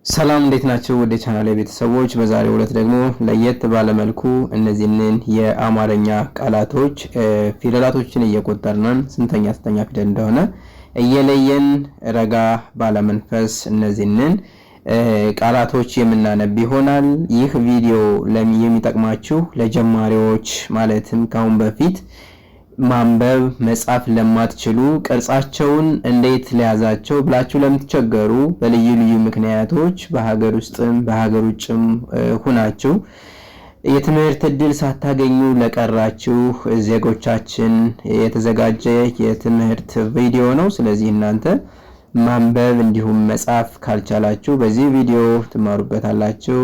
ሰላም እንዴት ናችሁ? ወደ ቻናሌ ቤተሰቦች በዛሬው ዕለት ደግሞ ለየት ባለ መልኩ እነዚህን የአማርኛ ቃላቶች ፊደላቶችን እየቆጠርን ስንተኛ ፊደል እንደሆነ እየለየን ረጋ ባለ መንፈስ እነዚህን ቃላቶች የምናነብ ይሆናል። ይህ ቪዲዮ የሚጠቅማችሁ ለጀማሪዎች ማለትም ካሁን በፊት ማንበብ መጻፍ ለማትችሉ ቅርጻቸውን እንዴት ሊያዛቸው ብላችሁ ለምትቸገሩ በልዩ ልዩ ምክንያቶች በሀገር ውስጥም በሀገር ውጭም ሁናችሁ የትምህርት እድል ሳታገኙ ለቀራችሁ ዜጎቻችን የተዘጋጀ የትምህርት ቪዲዮ ነው። ስለዚህ እናንተ ማንበብ እንዲሁም መጻፍ ካልቻላችሁ በዚህ ቪዲዮ ትማሩበታላችሁ፣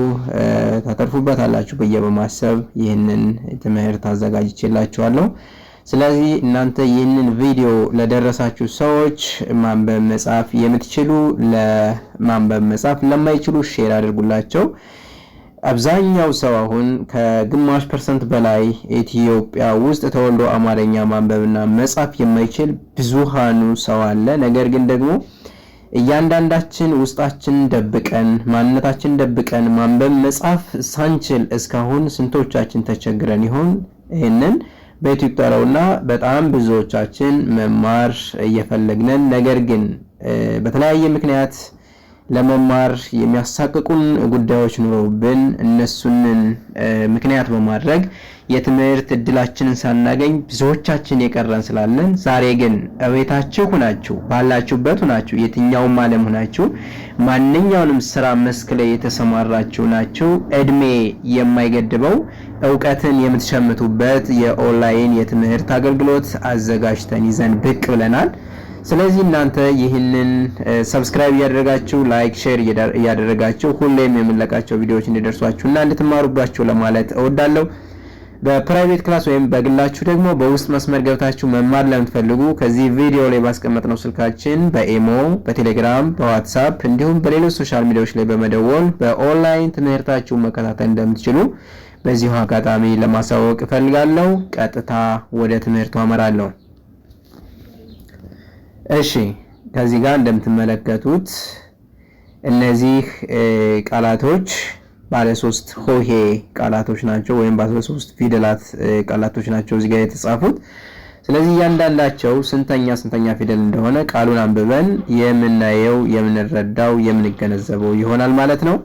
ታተርፉበታላችሁ ብዬ በማሰብ ይህንን ትምህርት አዘጋጅቼላችኋለሁ። ስለዚህ እናንተ ይህንን ቪዲዮ ለደረሳችሁ ሰዎች ማንበብ መጻፍ የምትችሉ ለማንበብ መጻፍ ለማይችሉ ሼር አድርጉላቸው። አብዛኛው ሰው አሁን ከግማሽ % በላይ ኢትዮጵያ ውስጥ ተወልዶ አማርኛ ማንበብና መጻፍ የማይችል ብዙሃኑ ሰው አለ። ነገር ግን ደግሞ እያንዳንዳችን ውስጣችን ደብቀን ማንነታችን ደብቀን ማንበብ መጻፍ ሳንችል እስካሁን ስንቶቻችን ተቸግረን ይሆን? ይሄንን በዩቲዩብ ተራውና በጣም ብዙዎቻችን መማር እየፈለግነን ነገር ግን በተለያየ ምክንያት ለመማር የሚያሳቅቁን ጉዳዮች ኑረውብን እነሱን ምክንያት በማድረግ የትምህርት እድላችንን ሳናገኝ ብዙዎቻችን የቀረን ስላለን ዛሬ ግን እቤታችሁ ሁናችሁ ባላችሁበት ሁናችሁ የትኛውም ዓለም ሁናችሁ ማንኛውንም ስራ መስክ ላይ የተሰማራችሁ ናችሁ እድሜ የማይገድበው ዕውቀትን የምትሸምቱበት የኦንላይን የትምህርት አገልግሎት አዘጋጅተን ይዘን ብቅ ብለናል። ስለዚህ እናንተ ይህንን ሰብስክራይብ ያደረጋችሁ ላይክ ሼር ያደረጋችሁ ሁሌም የምንለቃቸው ቪዲዮዎች እንዲደርሷችሁና እንድትማሩባችሁ ለማለት እወዳለሁ። በፕራይቬት ክላስ ወይም በግላችሁ ደግሞ በውስጥ መስመር ገብታችሁ መማር ለምትፈልጉ ከዚህ ቪዲዮ ላይ ባስቀመጥነው ስልካችን በኢሞ፣ በቴሌግራም፣ በዋትስአፕ እንዲሁም በሌሎች ሶሻል ሚዲያዎች ላይ በመደወል በኦንላይን ትምህርታችሁ መከታተል እንደምትችሉ በዚሁ አጋጣሚ ለማሳወቅ እፈልጋለሁ። ቀጥታ ወደ ትምህርቱ አመራለሁ። እሺ ከዚህ ጋር እንደምትመለከቱት እነዚህ ቃላቶች ባለ 3 ሆሄ ቃላቶች ናቸው ወይም ባለ 3 ፊደላት ቃላቶች ናቸው እዚህ ጋር የተጻፉት። ስለዚህ እያንዳንዳቸው ስንተኛ ፊደል እንደሆነ ቃሉን አንብበን የምናየው የምንረዳው የምንገነዘበው ይሆናል ማለት ነው።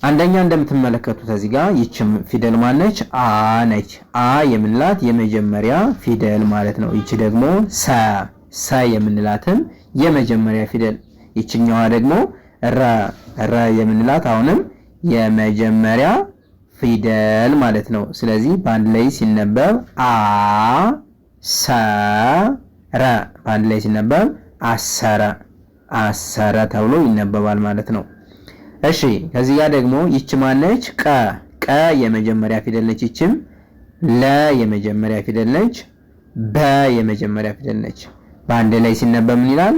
አንደኛ እንደምትመለከቱት እዚህ ጋር ይችም ፊደል ማነች? አ ነች። አ የምንላት የመጀመሪያ ፊደል ማለት ነው። ይቺ ደግሞ ሰ የምንላትም የመጀመሪያ ፊደል። ይችኛዋ ደግሞ ረ የምንላት አሁንም የመጀመሪያ ፊደል ማለት ነው። ስለዚህ በአንድ ላይ ሲነበብ አ ሰ ረ በአንድ ላይ ሲነበብ አሰረ ተብሎ ይነበባል ማለት ነው። እሺ ከዚህ ጋር ደግሞ ይች ማነች? ቀ የመጀመሪያ ፊደል ነች። ይችም ለ የመጀመሪያ ፊደል ነች። በ የመጀመሪያ ፊደል ነች። በአንድ ላይ ሲነበብ ምን ይላል?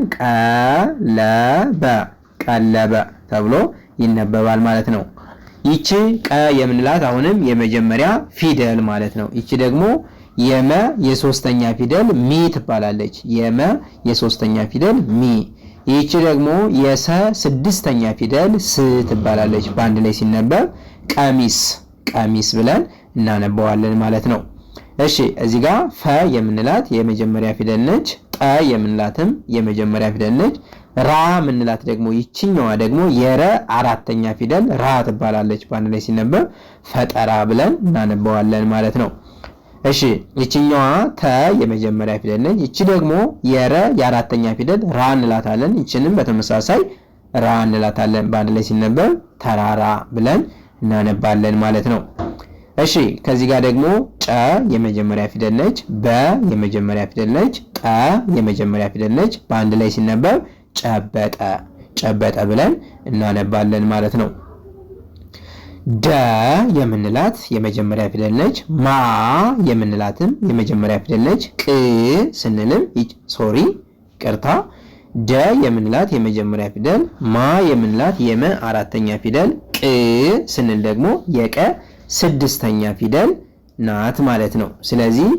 ቀለበ ተብሎ ይነበባል ማለት ነው። ይቺ ቀ የምንላት አሁንም የመጀመሪያ ፊደል ማለት ነው። ይቺ ደግሞ የመ የሶስተኛ ፊደል ሚ ትባላለች። የመ የሶስተኛ ፊደል ሚ። ይቺ ደግሞ የሰ ስድስተኛ ፊደል ስ ትባላለች። በአንድ ላይ ሲነበብ ቀሚስ ብለን እናነበዋለን ማለት ነው። እሺ እዚህ ጋር ፈ የምንላት የመጀመሪያ ፊደል ነች። ጠ የምንላትም የመጀመሪያ ፊደል ነች። ራ የምንላት ደግሞ ይችኛዋ ደግሞ የረ አራተኛ ፊደል ራ ትባላለች። በአንድ ላይ ሲነበብ ፈጠራ ብለን እናነበዋለን ማለት ነው። እሺ ይችኛዋ ተ የመጀመሪያ ፊደል ነች። ይቺ ደግሞ የረ የአራተኛ ፊደል ራ እንላታለን። ይችንም በተመሳሳይ ራ እንላታለን። በአንድ ላይ ሲነበብ ተራራ ብለን እናነባለን ማለት ነው። እሺ ከዚህ ጋር ደግሞ ጨ የመጀመሪያ ፊደል ነች። በ የመጀመሪያ ፊደል ነች። ጠ የመጀመሪያ ፊደል ነች። በአንድ ላይ ሲነበብ ጨበጠ ብለን እናነባለን ማለት ነው። ደ የምንላት የመጀመሪያ ፊደል ነች። ማ የምንላትም የመጀመሪያ ፊደል ነች። ቅ ስንልም ቅርታ ደ የምንላት የመጀመሪያ ፊደል፣ ማ የምንላት የመ አራተኛ ፊደል፣ ቅ ስንል ደግሞ የቀ ስድስተኛ ፊደል ናት ማለት ነው። ስለዚህ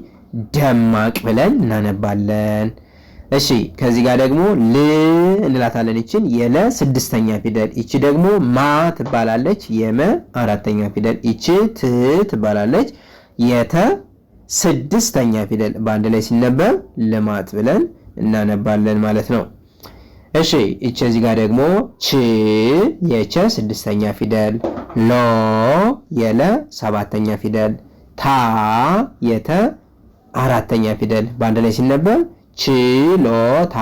ደማቅ ብለን እናነባለን። እሺ ከዚህ ጋር ደግሞ ል እንላታለን። ይችን የለ ስድስተኛ ፊደል። ይቺ ደግሞ ማ ትባላለች። የመ አራተኛ ፊደል። ይቺ ት ትባላለች። የተ ስድስተኛ ፊደል። በአንድ ላይ ሲነበብ ልማት ብለን እናነባለን ማለት ነው። እሺ እቺ እዚህ ጋር ደግሞ ች የቸ ስድስተኛ ፊደል። ሎ የለ ሰባተኛ ፊደል። ታ የተ አራተኛ ፊደል። በአንድ ላይ ሲነበብ ችሎታ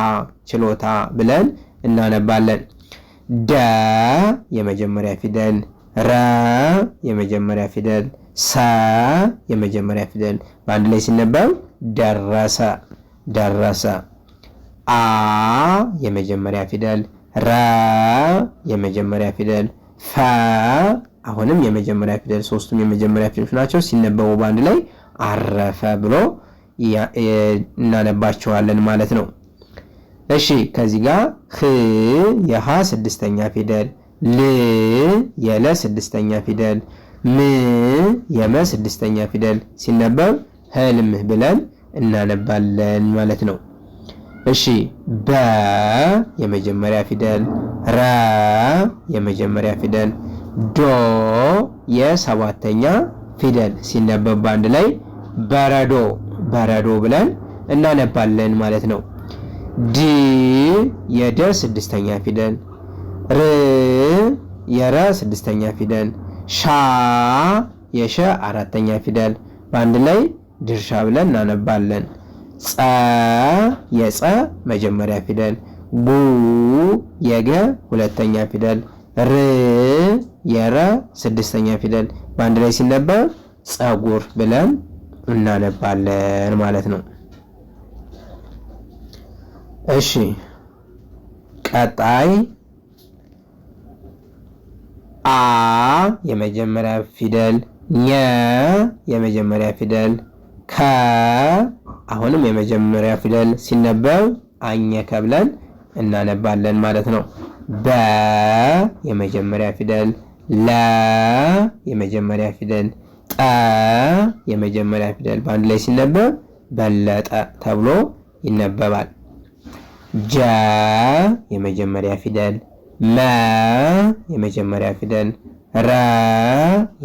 ችሎታ ብለን እናነባለን። ደ የመጀመሪያ ፊደል። ረ የመጀመሪያ ፊደል። ሰ የመጀመሪያ ፊደል። በአንድ ላይ ሲነበብ ደረሰ ደረሰ። አ የመጀመሪያ ፊደል። ረ የመጀመሪያ ፊደል። ፈ አሁንም የመጀመሪያ ፊደል። ሶስቱም የመጀመሪያ ፊደሎች ናቸው። ሲነበቡ በአንድ ላይ አረፈ ብሎ እናነባቸዋለን ማለት ነው። እሺ ከዚህ ጋር ህ የሃ ስድስተኛ ፊደል። ል የለ ስድስተኛ ፊደል። ም የመ ስድስተኛ ፊደል። ሲነበብ ህልም ብለን እናነባለን ማለት ነው። እሺ በ የመጀመሪያ ፊደል። ረ የመጀመሪያ ፊደል። ዶ የሰባተኛ ፊደል። ሲነበብ በአንድ ላይ በረዶ በረዶ ብለን እናነባለን ማለት ነው። ዲ የደ ስድስተኛ ፊደል። ር የረ ስድስተኛ ፊደል። ሻ የሸ አራተኛ ፊደል። በአንድ ላይ ድርሻ ብለን እናነባለን። ጸ የጸ መጀመሪያ ፊደል። ጉ የገ ሁለተኛ ፊደል። ር የረ ስድስተኛ ፊደል። በአንድ ላይ ሲነበብ ጸጉር ብለን እናነባለን ማለት ነው። እሺ ቀጣይ አ የመጀመሪያ ፊደል። ኘ የመጀመሪያ ፊደል። ከ አሁንም የመጀመሪያ ፊደል። ሲነበብ አኘከ ብለን እናነባለን ማለት ነው። በ የመጀመሪያ ፊደል። ለ የመጀመሪያ ፊደል። ጠ የመጀመሪያ ፊደል። በአንድ ላይ ሲነበብ በለጠ ተብሎ ይነበባል። ጀ የመጀመሪያ ፊደል። መ የመጀመሪያ ፊደል። ረ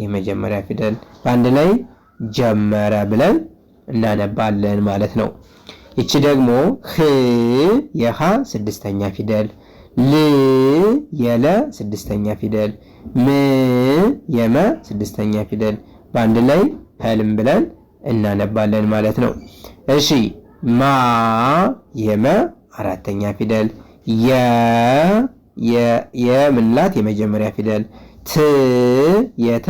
የመጀመሪያ ፊደል። በአንድ ላይ ጀመረ ብለን እናነባለን ማለት ነው። ይቺ ደግሞ ህ የሃ ስድስተኛ ፊደል። ል የለ ስድስተኛ ፊደል። ም የመ ስድስተኛ ፊደል። በአንድ ላይ ህልም ብለን እናነባለን ማለት ነው። እሺ ማ የመ አራተኛ ፊደል። የምንላት የመጀመሪያ ፊደል። ት የተ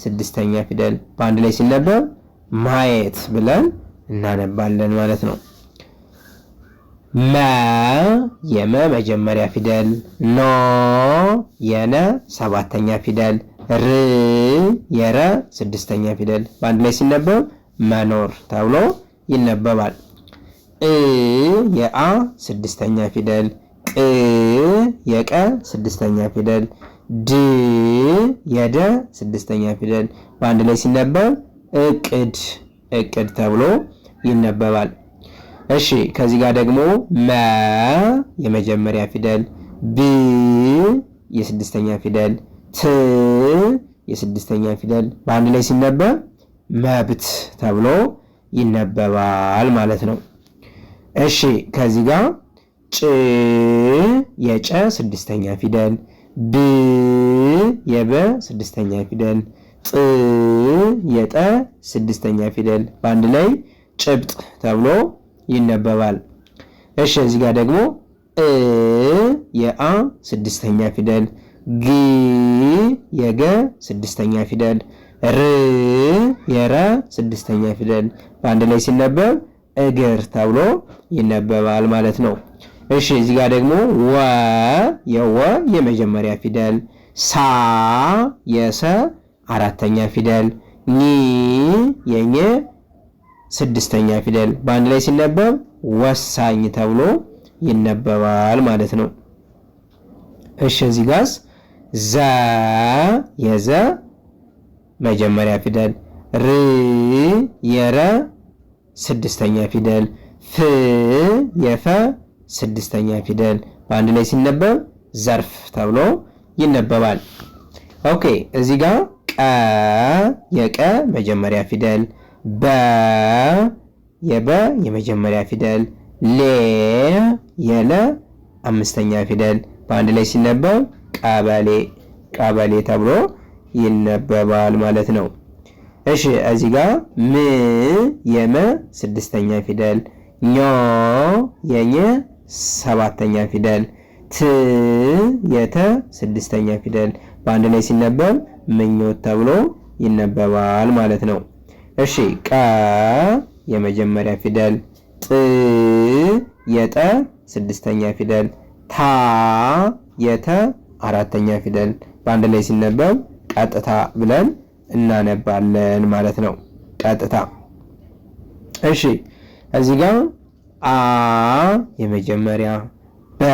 ስድስተኛ ፊደል። በአንድ ላይ ሲነበብ ማየት ብለን እናነባለን ማለት ነው። መ የመ መጀመሪያ ፊደል። ኖ የነ ሰባተኛ ፊደል። ር የረ ስድስተኛ ፊደል። በአንድ ላይ ሲነበብ መኖር ተብሎ ይነበባል። እ የአ ስድስተኛ ፊደል። ቅ የቀ ስድስተኛ ፊደል። ድ የደ ስድስተኛ ፊደል። በአንድ ላይ ሲነበብ እቅድ እቅድ ተብሎ ይነበባል። እሺ ከዚህ ጋር ደግሞ መ የመጀመሪያ ፊደል። ብ የስድስተኛ ፊደል። ት የስድስተኛ ፊደል። በአንድ ላይ ሲነበብ መብት ተብሎ ይነበባል ማለት ነው። እሺ ከዚህ ጋር ጭ የጨ ስድስተኛ ፊደል። ብ የበ ስድስተኛ ፊደል። ጥ የጠ ስድስተኛ ፊደል። በአንድ ላይ ጭብጥ ተብሎ ይነበባል። እሺ እዚህ ጋር ደግሞ እ የአ ስድስተኛ ፊደል። ግ የገ ስድስተኛ ፊደል። ር የረ ስድስተኛ ፊደል። በአንድ ላይ ሲነበብ እግር ተብሎ ይነበባል ማለት ነው። እሺ እዚህ ጋር ደግሞ ወ የወ የመጀመሪያ ፊደል። ሳ የሰ አራተኛ ፊደል። ኒ የኘ ስድስተኛ ፊደል። በአንድ ላይ ሲነበብ ወሳኝ ተብሎ ይነበባል ማለት ነው። እሺ እዚህ ጋርስ ዘ የዘ መጀመሪያ ፊደል። ር የረ ስድስተኛ ፊደል። ፍ የፈ ስድስተኛ ፊደል በአንድ ላይ ሲነበብ ዘርፍ ተብሎ ይነበባል። ኦኬ እዚህ ጋር ቀ የቀ መጀመሪያ ፊደል፣ በ የበ የመጀመሪያ ፊደል፣ ሌ የለ አምስተኛ ፊደል በአንድ ላይ ሲነበብ ቀበሌ ቀበሌ ተብሎ ይነበባል ማለት ነው። እሺ እዚህ ጋር ም የመ ስድስተኛ ፊደል፣ ኞ የኘ ሰባተኛ ፊደል፣ ት የተ ስድስተኛ ፊደል በአንድ ላይ ሲነበብ ምኞት ተብሎ ይነበባል ማለት ነው። እሺ ቀ የመጀመሪያ ፊደል፣ ጥ የጠ ስድስተኛ ፊደል፣ ታ የተ አራተኛ ፊደል በአንድ ላይ ሲነበብ ቀጥታ ብለን እናነባለን ማለት ነው። ቀጥታ። እሺ እዚህ ጋር አ የመጀመሪያ፣ በ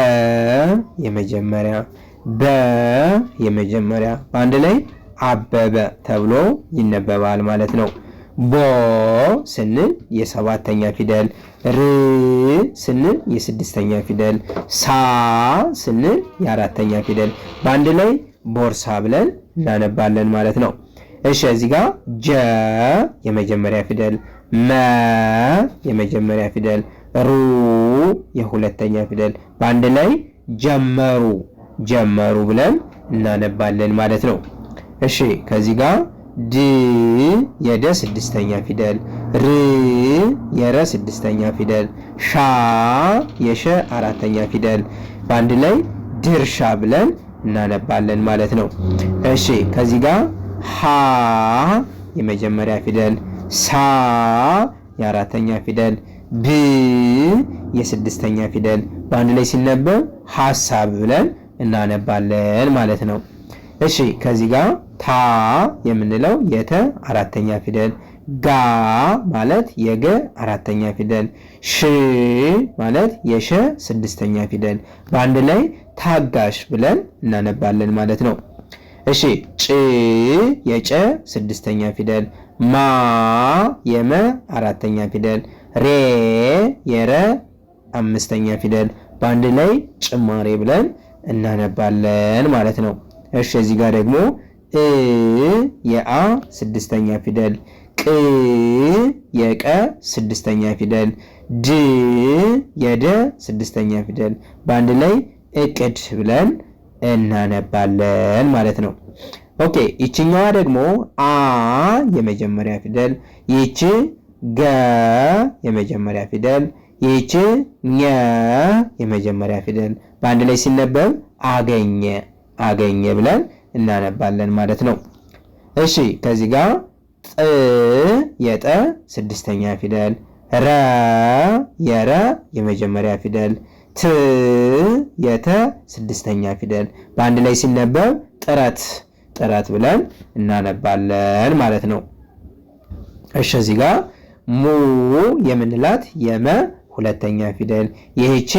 የመጀመሪያ፣ በ የመጀመሪያ በአንድ ላይ አበበ ተብሎ ይነበባል ማለት ነው። ቦ ስንል የሰባተኛ ፊደል፣ ር ስንል የስድስተኛ ፊደል፣ ሳ ስንል የአራተኛ ፊደል በአንድ ላይ ቦርሳ ብለን እናነባለን ማለት ነው። እሺ እዚህ ጋር ጀ የመጀመሪያ ፊደል፣ መ የመጀመሪያ ፊደል፣ ሩ የሁለተኛ ፊደል በአንድ ላይ ጀመሩ ጀመሩ ብለን እናነባለን ማለት ነው። እሺ ከዚህ ጋር ድ የደ ስድስተኛ ፊደል፣ ር የረ ስድስተኛ ፊደል፣ ሻ የሸ አራተኛ ፊደል በአንድ ላይ ድርሻ ብለን እናነባለን ማለት ነው። እሺ ከዚህ ጋር ሀ የመጀመሪያ ፊደል፣ ሳ የአራተኛ ፊደል፣ ብ የስድስተኛ ፊደል በአንድ ላይ ሲነበብ ሐሳብ ብለን እናነባለን ማለት ነው። እሺ ከዚህ ጋር ታ የምንለው የተ አራተኛ ፊደል፣ ጋ ማለት የገ አራተኛ ፊደል፣ ሽ ማለት የሸ ስድስተኛ ፊደል በአንድ ላይ ታጋሽ ብለን እናነባለን ማለት ነው። እሺ ጭ የጨ ስድስተኛ ፊደል፣ ማ የመ አራተኛ ፊደል፣ ሬ የረ አምስተኛ ፊደል በአንድ ላይ ጭማሬ ብለን እናነባለን ማለት ነው። እሺ እዚህ ጋር ደግሞ እ የአ ስድስተኛ ፊደል፣ ቅ የቀ ስድስተኛ ፊደል፣ ድ የደ ስድስተኛ ፊደል በአንድ ላይ እቅድ ብለን እናነባለን ማለት ነው። ኦኬ ይችኛዋ ደግሞ አ የመጀመሪያ ፊደል፣ ይቺ ገ የመጀመሪያ ፊደል፣ ይቺ ኘ የመጀመሪያ ፊደል በአንድ ላይ ሲነበብ አገኘ አገኘ ብለን እናነባለን ማለት ነው። እሺ ከዚህ ጋር ጥ የጠ ስድስተኛ ፊደል፣ ረ የረ የመጀመሪያ ፊደል፣ ት የተ ስድስተኛ ፊደል በአንድ ላይ ሲነበብ ጥረት ጥረት ብለን እናነባለን ማለት ነው። እሺ እዚህ ጋር ሙ የምንላት የመ ሁለተኛ ፊደል፣ ይህች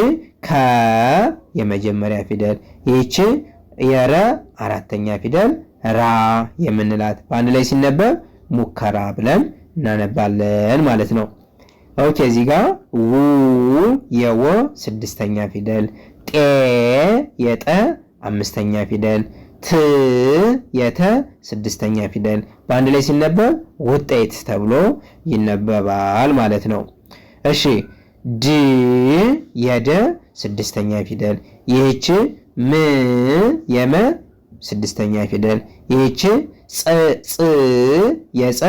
ከ የመጀመሪያ ፊደል፣ ይህች የረ አራተኛ ፊደል፣ ራ የምንላት በአንድ ላይ ሲነበብ ሙከራ ብለን እናነባለን ማለት ነው። ኦኬ እዚህ ጋር ው የወ ስድስተኛ ፊደል፣ ጤ የጠ አምስተኛ ፊደል፣ ት የተ ስድስተኛ ፊደል በአንድ ላይ ሲነበብ ውጤት ተብሎ ይነበባል ማለት ነው። እሺ ድ የደ ስድስተኛ ፊደል፣ ይህች ም የመ ስድስተኛ ፊደል፣ ይህች ጽ የጸ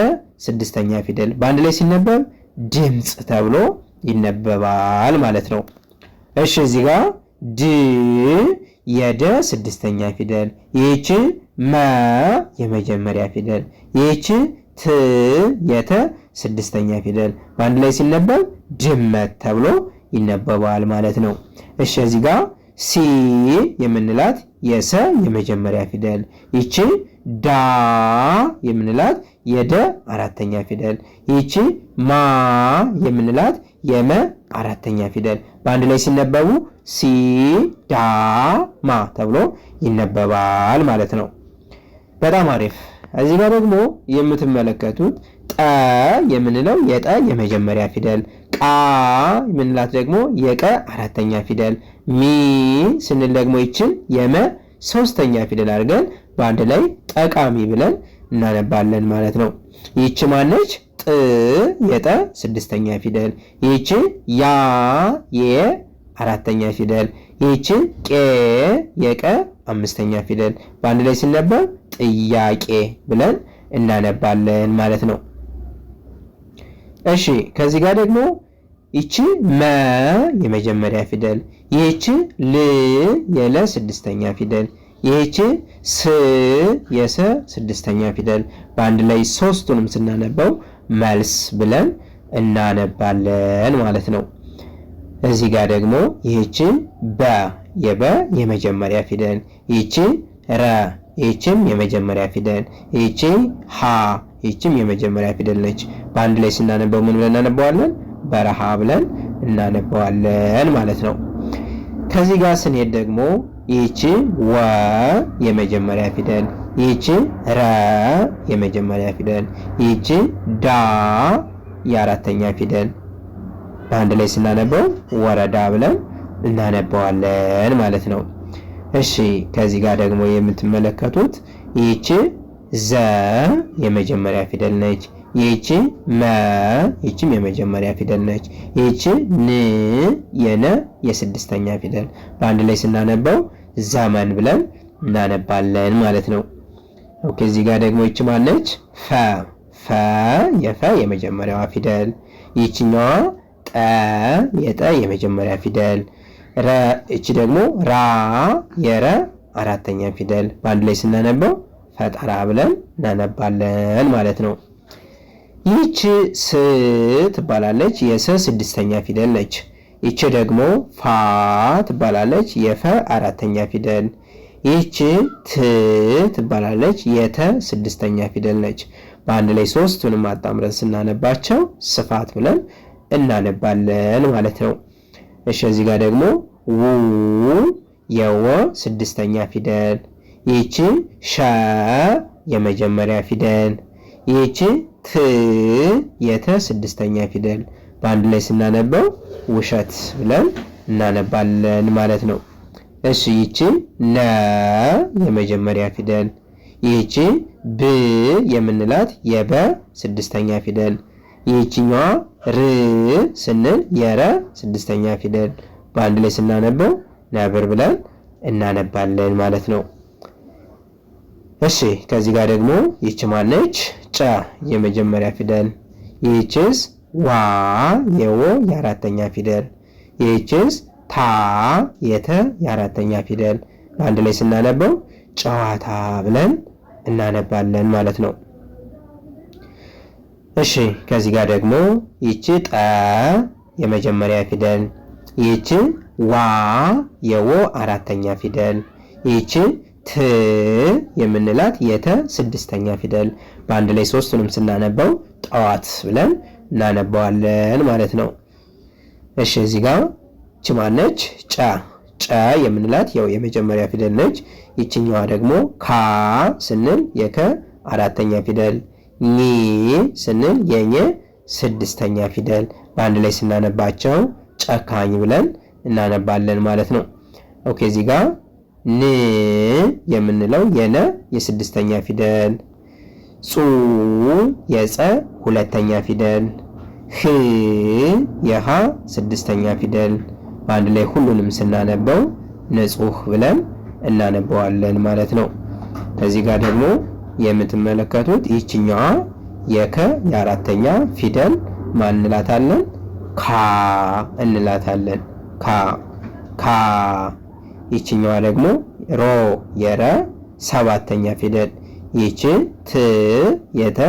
ስድስተኛ ፊደል በአንድ ላይ ሲነበብ ድምፅ ተብሎ ይነበባል ማለት ነው። እሺ እዚህ ጋር ድ የደ ስድስተኛ ፊደል፣ ይህች መ የመጀመሪያ ፊደል፣ ይህች ት የተ ስድስተኛ ፊደል በአንድ ላይ ሲነበብ ድመት ተብሎ ይነበባል ማለት ነው። እሺ እዚህ ጋር ሲ የምንላት የሰ የመጀመሪያ ፊደል፣ ይቺ ዳ የምንላት የደ አራተኛ ፊደል፣ ይቺ ማ የምንላት የመ አራተኛ ፊደል በአንድ ላይ ሲነበቡ ሲ ዳ ማ ተብሎ ይነበባል ማለት ነው። በጣም አሪፍ። እዚህ ጋር ደግሞ የምትመለከቱት ጠ የምንለው የጠ የመጀመሪያ ፊደል፣ ቀ ቃ የምንላት ደግሞ የቀ አራተኛ ፊደል፣ ሚ ስንል ደግሞ ይችን የመ ሶስተኛ ፊደል አድርገን በአንድ ላይ ጠቃሚ ብለን እናነባለን ማለት ነው። ይህች ማነች? ጥ የጠ ስድስተኛ ፊደል። ይህች ያ የአራተኛ ፊደል። ይህች ቄ የቀ አምስተኛ ፊደል። በአንድ ላይ ሲነበብ ጥያቄ ብለን እናነባለን ማለት ነው። እሺ ከዚህ ጋር ደግሞ ይቺ መ የመጀመሪያ ፊደል፣ ይህች ል የለ ስድስተኛ ፊደል፣ ይህች ስ የሰ ስድስተኛ ፊደል። በአንድ ላይ ሶስቱንም ስናነበው መልስ ብለን እናነባለን ማለት ነው። እዚህ ጋር ደግሞ ይህች በ የበ የመጀመሪያ ፊደል፣ ይህች ረ ይህችም የመጀመሪያ ፊደል፣ ይህች ሀ ይህችም የመጀመሪያ ፊደል ነች። በአንድ ላይ ስናነበው ምን ብለን እናነበዋለን? በረሃ ብለን እናነበዋለን ማለት ነው። ከዚህ ጋር ስንሄድ ደግሞ ይህች ወ የመጀመሪያ ፊደል፣ ይህች ረ የመጀመሪያ ፊደል፣ ይህች ዳ የአራተኛ ፊደል። በአንድ ላይ ስናነበው ወረዳ ብለን እናነበዋለን ማለት ነው። እሺ ከዚህ ጋር ደግሞ የምትመለከቱት ይህች ዘ የመጀመሪያ ፊደል ነች። ይህች መ ይህችም የመጀመሪያ ፊደል ነች። ይህች ን የነ የስድስተኛ ፊደል። በአንድ ላይ ስናነበው ዘመን ብለን እናነባለን ማለት ነው። ኦኬ እዚህ ጋር ደግሞ ይህች ማነች? ፈ ፈ የፈ የመጀመሪያዋ ፊደል። ይህችኛዋ ጠ የጠ የመጀመሪያ ፊደል። ረ እቺ ደግሞ ራ የረ አራተኛ ፊደል። በአንድ ላይ ስናነበው ፈጠራ ብለን እናነባለን ማለት ነው። ይህች ስ ትባላለች፣ የሰ ስድስተኛ ፊደል ነች። ይህች ደግሞ ፋ ትባላለች፣ የፈ አራተኛ ፊደል። ይህች ት ትባላለች፣ የተ ስድስተኛ ፊደል ነች። በአንድ ላይ ሶስቱንም አጣምረን ስናነባቸው ስፋት ብለን እናነባለን ማለት ነው። እሺ እዚህ ጋር ደግሞ ው የወ ስድስተኛ ፊደል። ይህች ሸ የመጀመሪያ ፊደል። ይህች ት የተ ስድስተኛ ፊደል። በአንድ ላይ ስናነበው ውሸት ብለን እናነባለን ማለት ነው። እሺ ይህች ነ የመጀመሪያ ፊደል። ይህች ብ የምንላት የበ ስድስተኛ ፊደል። ይህችኛዋ ር ስንል የረ ስድስተኛ ፊደል። በአንድ ላይ ስናነበው ነብር ብለን እናነባለን ማለት ነው። እሺ ከዚህ ጋር ደግሞ ይህች ማነች? ጨ የመጀመሪያ ፊደል። ይህችስ ዋ የወ የአራተኛ ፊደል። ይህችስ ታ የተ የአራተኛ ፊደል። በአንድ ላይ ስናነበው ጨዋታ ብለን እናነባለን ማለት ነው። እሺ ከዚህ ጋር ደግሞ ይህች ጠ የመጀመሪያ ፊደል። ይህች ዋ የወ አራተኛ ፊደል። ይህች ት የምንላት የተ ስድስተኛ ፊደል። በአንድ ላይ ሶስቱንም ስናነበው ጠዋት ብለን እናነባዋለን ማለት ነው። እሺ እዚህ ጋር ይህች ማነች? ጨ ጨ የምንላት ያው የመጀመሪያ ፊደል ነች። ይችኛዋ ደግሞ ካ ስንል የከ አራተኛ ፊደል። ኒ ስንል የኘ ስድስተኛ ፊደል። በአንድ ላይ ስናነባቸው ጨካኝ ብለን እናነባለን ማለት ነው። ኦኬ እዚህ ጋር ን የምንለው የነ የስድስተኛ ፊደል። ጹ የጸ ሁለተኛ ፊደል። ህ የሃ ስድስተኛ ፊደል። በአንድ ላይ ሁሉንም ስናነበው ንጹህ ብለን እናነበዋለን ማለት ነው። ከዚህ ጋር ደግሞ የምትመለከቱት ይህችኛዋ የከ የአራተኛ ፊደል ማን እንላታለን? ካ እንላታለን። ካ ካ። ይህችኛዋ ደግሞ ሮ የረ ሰባተኛ ፊደል። ይህች ት የተ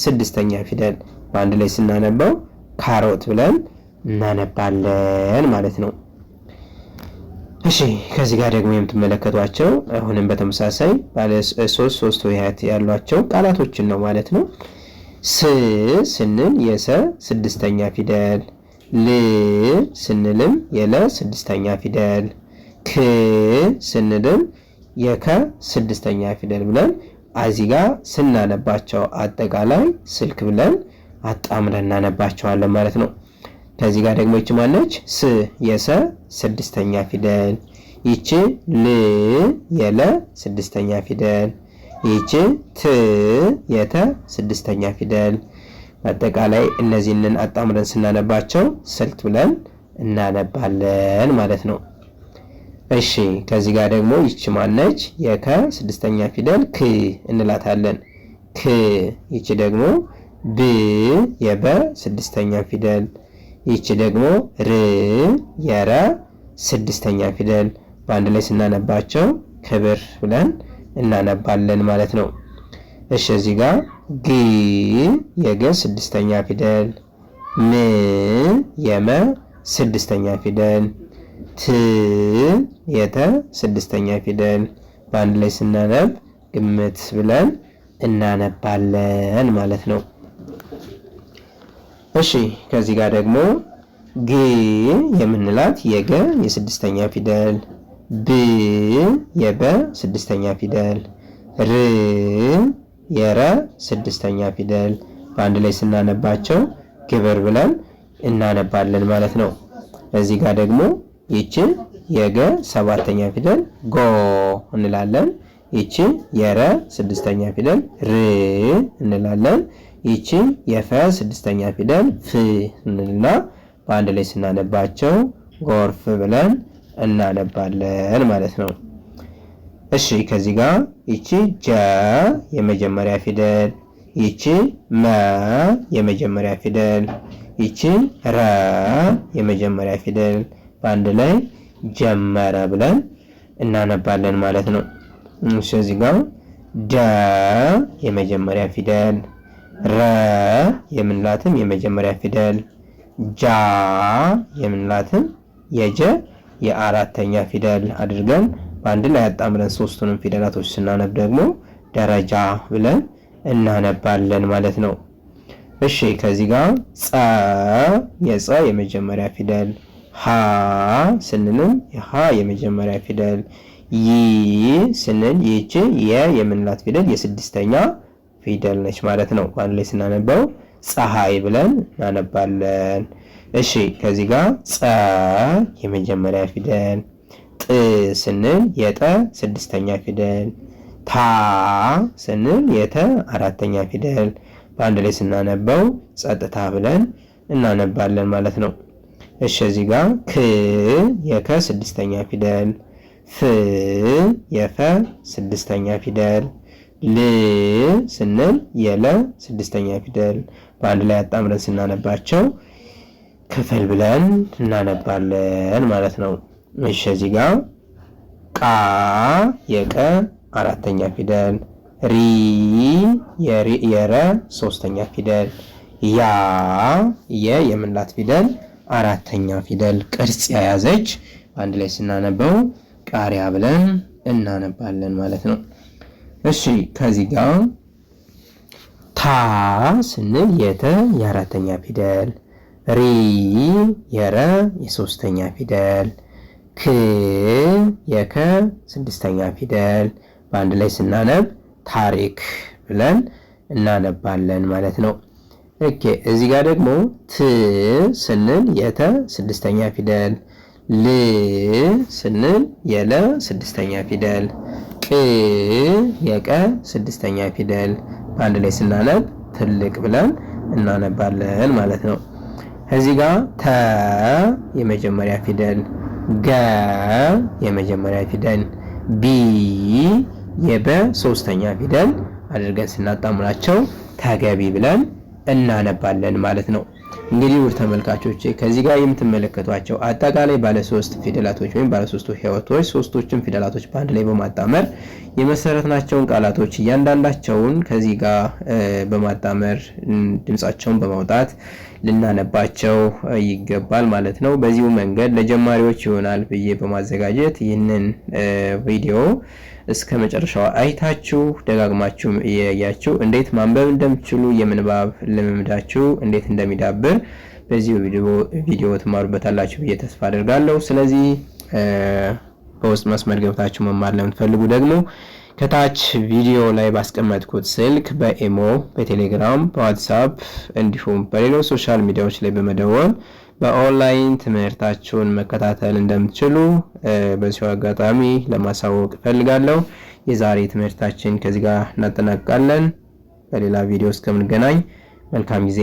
ስድስተኛ ፊደል። በአንድ ላይ ስናነበው ካሮት ብለን እናነባለን ማለት ነው። እሺ ከዚህ ጋር ደግሞ የምትመለከቷቸው አሁንም በተመሳሳይ ባለ ሶስት ሆሄያት ያሏቸው ቃላቶችን ነው ማለት ነው። ስ ስንል የሰ ስድስተኛ ፊደል። ል ስንልም የለ ስድስተኛ ፊደል። ክ ስንልም የከ ስድስተኛ ፊደል ብለን እዚህ ጋር ስናነባቸው አጠቃላይ ስልክ ብለን አጣምረን እናነባቸዋለን ማለት ነው። ከዚህ ጋር ደግሞ ይቺ ማነች? ስ የሰ ስድስተኛ ፊደል። ይቺ ል የለ ስድስተኛ ፊደል። ይቺ ት የተ ስድስተኛ ፊደል። በአጠቃላይ እነዚህንን አጣምረን ስናነባቸው ስልት ብለን እናነባለን ማለት ነው። እሺ ከዚህ ጋር ደግሞ ይቺ ማነች? የከ ስድስተኛ ፊደል ክ እንላታለን። ክ ይቺ ደግሞ ብ የበ ስድስተኛ ፊደል። ይቺ ደግሞ ር የረ ስድስተኛ ፊደል። በአንድ ላይ ስናነባቸው ክብር ብለን እናነባለን ማለት ነው። እሺ እዚህ ጋር ግ የገ ስድስተኛ ፊደል። ም የመ ስድስተኛ ፊደል። ት የተ ስድስተኛ ፊደል። በአንድ ላይ ስናነብ ግምት ብለን እናነባለን ማለት ነው። እሺ ከዚህ ጋር ደግሞ ግ የምንላት የገ የስድስተኛ ፊደል። ብ የበ ስድስተኛ ፊደል። ር የረ ስድስተኛ ፊደል። በአንድ ላይ ስናነባቸው ግብር ብለን እናነባለን ማለት ነው። እዚህ ጋር ደግሞ ይቺ የገ ሰባተኛ ፊደል ጎ እንላለን። ይቺ የረ ስድስተኛ ፊደል ር እንላለን። ይቺ የፈ ስድስተኛ ፊደል ፍ እንልና በአንድ ላይ ስናነባቸው ጎርፍ ብለን እናነባለን ማለት ነው። እሺ ከዚህ ጋር ይቺ ጀ የመጀመሪያ ፊደል። ይቺ መ የመጀመሪያ ፊደል። ይቺ ረ የመጀመሪያ ፊደል። በአንድ ላይ ጀመረ ብለን እናነባለን ማለት ነው። እሺ እዚህ ጋር ደ የመጀመሪያ ፊደል። ረ የምንላትም የመጀመሪያ ፊደል። ጃ የምንላትም የጀ የአራተኛ ፊደል አድርገን በአንድ ላይ አጣምረን ሶስቱንም ፊደላቶች ስናነብ ደግሞ ደረጃ ብለን እናነባለን ማለት ነው። እሺ ከዚህ ጋር ጸ የጸ የመጀመሪያ ፊደል። ሀ ስንልም የሀ የመጀመሪያ ፊደል። ይ ስንል ይህች የ የምንላት ፊደል የስድስተኛ ፊደል ነች ማለት ነው። በአንድ ላይ ስናነበው ፀሐይ ብለን እናነባለን። እሺ ከዚህ ጋር ጸ የመጀመሪያ ፊደል። ጥ ስንል የጠ ስድስተኛ ፊደል። ታ ስንል የተ አራተኛ ፊደል። በአንድ ላይ ስናነበው ጸጥታ ብለን እናነባለን ማለት ነው። እሺ እዚህ ጋር ክ የከ ስድስተኛ ፊደል። ፍ የፈ ስድስተኛ ፊደል። ል ስንል የለ ስድስተኛ ፊደል። በአንድ ላይ አጣምረን ስናነባቸው ክፍል ብለን እናነባለን ማለት ነው። እሺ እዚህ ጋር ቃ የቀ አራተኛ ፊደል። ሪ የረ ሶስተኛ ፊደል። ያ የምንላት ፊደል አራተኛ ፊደል ቅርጽ የያዘች በአንድ ላይ ስናነበው ቃሪያ ብለን እናነባለን ማለት ነው። እሺ ከዚህ ጋር ታ ስንል የተ የአራተኛ ፊደል። ሪ የረ የሶስተኛ ፊደል። ክ የከ ስድስተኛ ፊደል። በአንድ ላይ ስናነብ ታሪክ ብለን እናነባለን ማለት ነው። ኦኬ እዚህ ጋር ደግሞ ት ስንል የተ ስድስተኛ ፊደል። ል ስንል የለ ስድስተኛ ፊደል። ቅ የቀ ስድስተኛ ፊደል። በአንድ ላይ ስናነብ ትልቅ ብለን እናነባለን ማለት ነው። እዚህ ጋር ተ የመጀመሪያ ፊደል። ገ የመጀመሪያ ፊደል። ቢ የበ ሶስተኛ ፊደል አድርገን ስናጣምራቸው ተገቢ ብለን እናነባለን ማለት ነው። እንግዲህ ውድ ተመልካቾቼ ከዚህ ጋር የምትመለከቷቸው አጠቃላይ ባለ ሶስት ፊደላቶች ወይም ባለ ሶስቱ ህይወቶች ሶስቶችን ፊደላቶች በአንድ ላይ በማጣመር የመሰረትናቸውን ቃላቶች እያንዳንዳቸውን ከዚህ ጋር በማጣመር ድምጻቸውን በማውጣት ልናነባቸው ይገባል ማለት ነው። በዚሁ መንገድ ለጀማሪዎች ይሆናል ብዬ በማዘጋጀት ይህንን ቪዲዮ እስከ መጨረሻው አይታችሁ ደጋግማችሁ እያያችሁ እንዴት ማንበብ እንደምትችሉ የምንባብ ልምምዳችሁ እንዴት እንደሚዳብር በዚህ ቪዲዮ ትማሩበታላችሁ ብዬ ተስፋ አደርጋለሁ። ስለዚህ በውስጥ መስመር ገብታችሁ መማር ለምትፈልጉ ደግሞ ከታች ቪዲዮ ላይ ባስቀመጥኩት ስልክ በኢሞ፣ በቴሌግራም፣ በዋትስአፕ እንዲሁም በሌሎች ሶሻል ሚዲያዎች ላይ በመደወል በኦንላይን ትምህርታችሁን መከታተል እንደምትችሉ በዚሁ አጋጣሚ ለማሳወቅ እፈልጋለሁ። የዛሬ ትምህርታችን ከዚህ ጋር እናጠናቅቃለን። በሌላ ቪዲዮ እስከምንገናኝ መልካም ጊዜ